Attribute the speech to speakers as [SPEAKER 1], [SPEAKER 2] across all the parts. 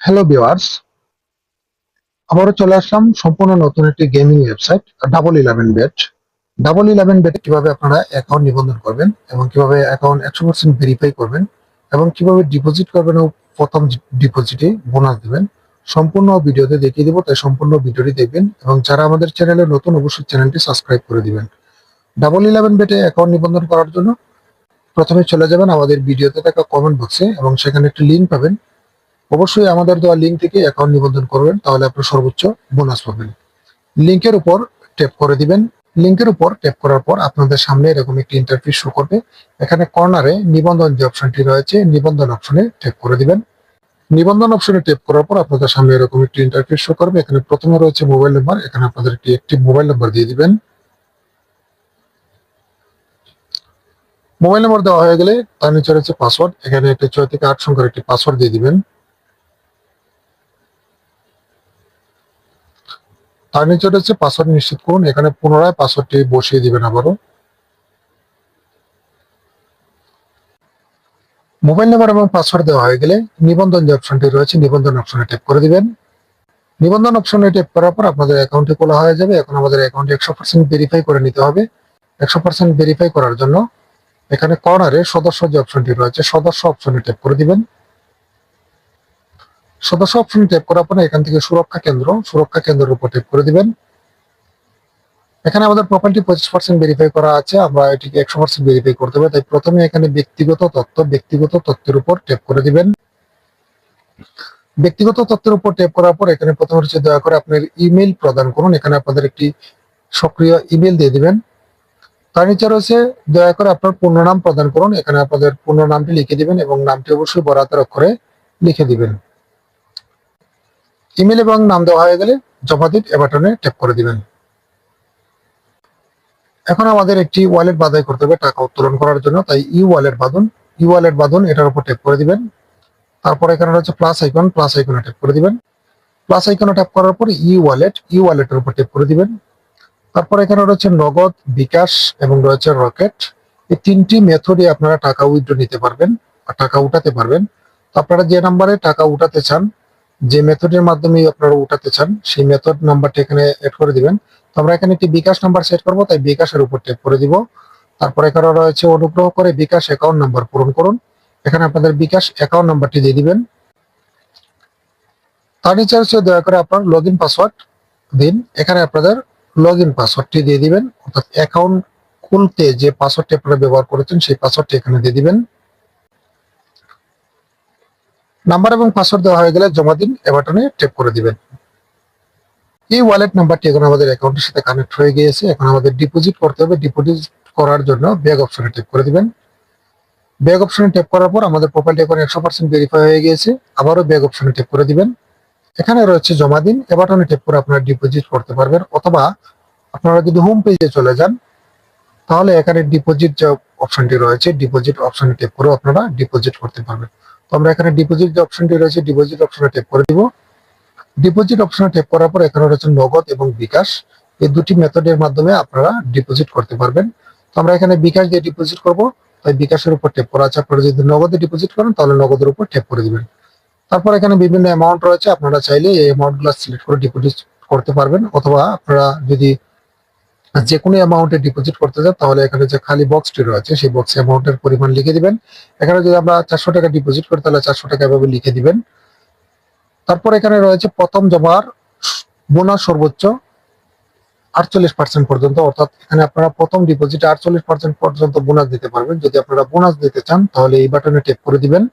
[SPEAKER 1] Hello viewers, আবারও চলে আসলাম সম্পূর্ণ নতুন একটি গেমিং ওয়েবসাইট ডাবল11বেট। ডাবল11বেটে কিভাবে আপনারা অ্যাকাউন্ট নিবন্ধন করবেন এবং কিভাবে অ্যাকাউন্ট 100% ভেরিফাই করবেন এবং কিভাবে ডিপোজিট করবেন ও প্রথম ডিপোজিটে বোনাস দিবেন সম্পূর্ণ ভিডিওতে দেখিয়ে দেবো, তাই সম্পূর্ণ ভিডিওটি দেখবেন এবং যারা আমাদের চ্যানেলে নতুন অবশ্যই চ্যানেলটি সাবস্ক্রাইব করে দিবেন। ডাবল11বেটে অ্যাকাউন্ট নিবন্ধন করার জন্য প্রথমে চলে যাবেন আমাদের ভিডিওতে থাকা কমেন্ট বক্সে এবং সেখানে একটি লিঙ্ক পাবেন। অবশ্যই আমাদের দেওয়া লিঙ্ক থেকে অ্যাকাউন্ট নিবন্ধন করবেন, তাহলে আপনার সর্বোচ্চ বোনাস পাবেন। লিঙ্কের উপর ট্যাপ করে দিবেন। লিঙ্কের উপর ট্যাপ করার পর আপনাদের সামনে এরকম একটি ইন্টারফেস শো করবে। এখানে কর্নারে নিবন্ধন যে অপশনটি রয়েছে নিবন্ধন অপশনে ট্যাপ করে দিবেন। নিবন্ধন অপশনে ট্যাপ করার পর আপনাদের সামনে এরকম একটি ইন্টারফেস শো করবে। এখানে প্রথমে রয়েছে মোবাইল নাম্বার, এখানে আপনাদের একটি অ্যাক্টিভ মোবাইল নাম্বার দিয়ে দিবেন। মোবাইল নাম্বার দেওয়া হয়ে গেলে তার নিচে রয়েছে পাসওয়ার্ড, এখানে একটি 6 থেকে 8 সংখ্যার একটি পাসওয়ার্ড দিয়ে দিবেন। তার নিচে রয়েছে পাসওয়ার্ড নিশ্চিত করুন, এখানে পুনরায় পাসওয়ার্ডটি বসিয়ে দিবেন। আবারও মোবাইল নাম্বার এবং পাসওয়ার্ড দেওয়া হয়ে গেলে নিবন্ধন যে অপশনটি রয়েছে নিবন্ধন অপশনে ট্যাপ করে দিবেন। নিবন্ধন অপশনে ট্যাপ করার পর আপনাদের অ্যাকাউন্টটি খোলা হয়ে যাবে। এখন আমাদের অ্যাকাউন্টে 100% ভেরিফাই করে নিতে হবে। 100% ভেরিফাই করার জন্য এখানে কর্নারে সদস্য যে অপশনটি রয়েছে সদস্য অপশনে ট্যাপ করে দিবেন। সদস্য অপশনে ট্যাপ করার পরে এখান থেকে সুরক্ষা কেন্দ্রের উপর ট্যাপ করে দিবেন। এখানে আমাদের প্রোফাইলটি 25% ভেরিফাই করা আছে, আমরা এটিকে 100% ভেরিফাই করতে হবে, তাই প্রথমে এখানে ব্যক্তিগত তথ্যের উপর ট্যাপ করে দিবেন। ব্যক্তিগত তথ্যের উপর ট্যাপ করার পর এখানে প্রথমে হচ্ছে দয়া করে আপনার ইমেল প্রদান করুন, এখানে আপনাদের একটি সক্রিয় ইমেল দিয়ে দিবেন। তার নিচে রয়েছে দয়া করে আপনার পূর্ণ নাম প্রদান করুন, এখানে আপনাদের পূর্ণ নামটি লিখে দিবেন এবং নামটি অবশ্যই বড় হাতের অক্ষরে লিখে দিবেন। ইমেল এবং নাম দেওয়া হয়ে গেলে জমা দিন বাটনে ট্যাপ করে দিবেন। এখন আমাদের একটি ওয়ালেট বাছাই করতে হবে টাকা উত্তোলন করার জন্য, তাই ই ওয়ালেট বাঁধুন এটার উপর ট্যাপ করে দিবেন। তারপর এখানে রয়েছে প্লাস আইকনে ট্যাপ করে দিবেন। প্লাস আইকনে ট্যাপ করার পর ই ওয়ালেটের উপর ট্যাপ করে দিবেন। তারপর এখানে রয়েছে নগদ, বিকাশ এবং রয়েছে রকেট। এই তিনটি মেথডে আপনারা টাকা উইথড্র নিতে পারবেন বা টাকা উঠাতে পারবেন। তো আপনারা যে নাম্বারে টাকা উঠাতে চান, যে মেথডের মাধ্যমে আপনারা উঠাতে চান সেই মেথড নাম্বারটি এখানে এড করে দিবেন। তো আমরা এখানে একটি বিকাশ নাম্বার সেট করব, তাই বিকাশের উপর ট্যাপ করে দিব। তারপর এখানে রয়েছে অনুগ্রহ করে বিকাশ অ্যাকাউন্ট নাম্বার পূরণ করুন, এখানে আপনাদের বিকাশ অ্যাকাউন্ট নাম্বারটি দিয়ে দিবেন। তার নিচে হচ্ছে দয়া করে আপনার লগইন পাসওয়ার্ড দিন, এখানে আপনাদের লগইন পাসওয়ার্ডটি দিয়ে দিবেন, অর্থাৎ অ্যাকাউন্ট খুলতে যে পাসওয়ার্ডটি আপনারা ব্যবহার করেছেন সেই পাসওয়ার্ডটি এখানে দিয়ে দিবেন। নাম্বার এবং পাসওয়ার্ড দেওয়া হয়ে গেলে জমা দিন বাটনে ট্যাপ করে দিবেন। এই ওয়ালেট নাম্বারটি এখন আমাদের অ্যাকাউন্টের সাথে কানেক্ট হয়ে গিয়েছে। এখন আমাদের ডিপোজিট করতে হবে। ডিপোজিট করার জন্য ব্যাক অপশনে ট্যাপ করে দিবেন। ব্যাক অপশনে ট্যাপ করার পর আমাদের প্রোফাইলটি এখন 100% ভেরিফাই হয়ে গিয়েছে। আবারও ব্যাক অপশনে ট্যাপ করে দিবেন। এখানে রয়েছে জমা দিন বাটনে ট্যাপ করে আপনারা ডিপোজিট করতে পারবেন, অথবা আপনারা যদি হোম পেজে চলে যান তাহলে এখানে ডিপোজিট যে অপশনটি রয়েছে ডিপোজিট অপশনে ট্যাপ করে আপনারা ডিপোজিট করতে পারবেন। তো আমরা এখানে ডিপোজিট যে অপশনটি রয়েছে ডিপোজিট অপশনে ট্যাপ করে দিব। ডিপোজিট অপশনে ট্যাপ করার পর এখানে রয়েছে নগদ এবং বিকাশ, এই দুটি মেথডের মাধ্যমে আপনারা ডিপোজিট করতে পারবেন। তো আমরা এখানে বিকাশ দিয়ে ডিপোজিট করব, তাই বিকাশের উপর ট্যাপ করা আছে। আপনারা যদি নগদে ডিপোজিট করেন তাহলে নগদের উপর ট্যাপ করে দিবেন। তারপর এখানে বিভিন্ন অ্যামাউন্ট রয়েছে, আপনারা চাইলে এই অ্যামাউন্টগুলো সিলেক্ট করে ডিপোজিট করতে পারবেন, অথবা আপনারা যদি যে কোনো অ্যামাউন্টে ডিপোজিট করতে চান তাহলে এখানে যে খালি বক্সটি রয়েছে সেই বক্সে অ্যামাউন্টের পরিমাণ লিখে দিবেন। এখানে যদি আমরা 400 টাকা ডিপোজিট করি তাহলে 400 টাকা এভাবে লিখে দিবেন। তারপর এখানে রয়েছে প্রথম জমার বোনাস সর্বোচ্চ 48% পর্যন্ত, অর্থাৎ এখানে আপনারা প্রথম ডিপোজিটে 48% পর্যন্ত বোনাস দিতে পারবেন। যদি আপনারা বোনাস দিতে চান তাহলে এই বাটনে ট্যাপ করে দিবেন,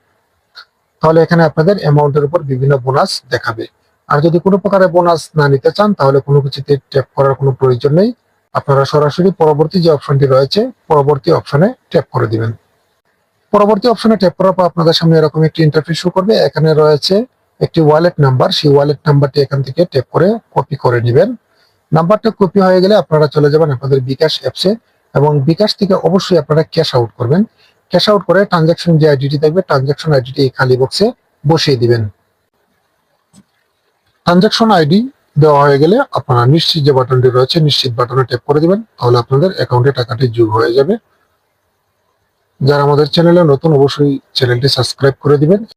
[SPEAKER 1] তাহলে এখানে আপনাদের অ্যামাউন্টের উপর বিভিন্ন বোনাস দেখাবে। আর যদি কোনো প্রকারের বোনাস না নিতে চান তাহলে কোনো কিছুতে ট্যাপ করার কোনো প্রয়োজন নেই, আপনারা সরাসরি পরবর্তী যে অপশনটি রয়েছে পরবর্তী অপশনে ট্যাপ করে দিবেন। পরবর্তী অপশনে ট্যাপ করার পর আপনাদের সামনে এরকম একটি ইন্টারফেস শো করবে। এখানে রয়েছে একটি ওয়ালেট নাম্বার, সেই ওয়ালেট নাম্বারটি এখান থেকে ট্যাপ করে কপি করে নেবেন। নাম্বারটা কপি হয়ে গেলে আপনারা চলে যাবেন আপনাদের বিকাশ অ্যাপসে এবং বিকাশ থেকে অবশ্যই আপনারা ক্যাশ আউট করবেন। ক্যাশ আউট করে ট্রানজাকশন যে আইডিটি থাকবে ট্রানজাকশন আইডিটি এই খালি বক্সে বসিয়ে দিবেন। ট্রানজাকশন আইডি দেওয়া হয়ে গেলে আপনারা নিশ্চিত যে বাটনটি রয়েছে নিশ্চিত বাটনে ট্যাপ করে দিবেন, তাহলে আপনাদের অ্যাকাউন্টে টাকাটি যোগ হয়ে যাবে। যারা আমাদের চ্যানেলে নতুন অবশ্যই চ্যানেলটি সাবস্ক্রাইব করে দিবেন।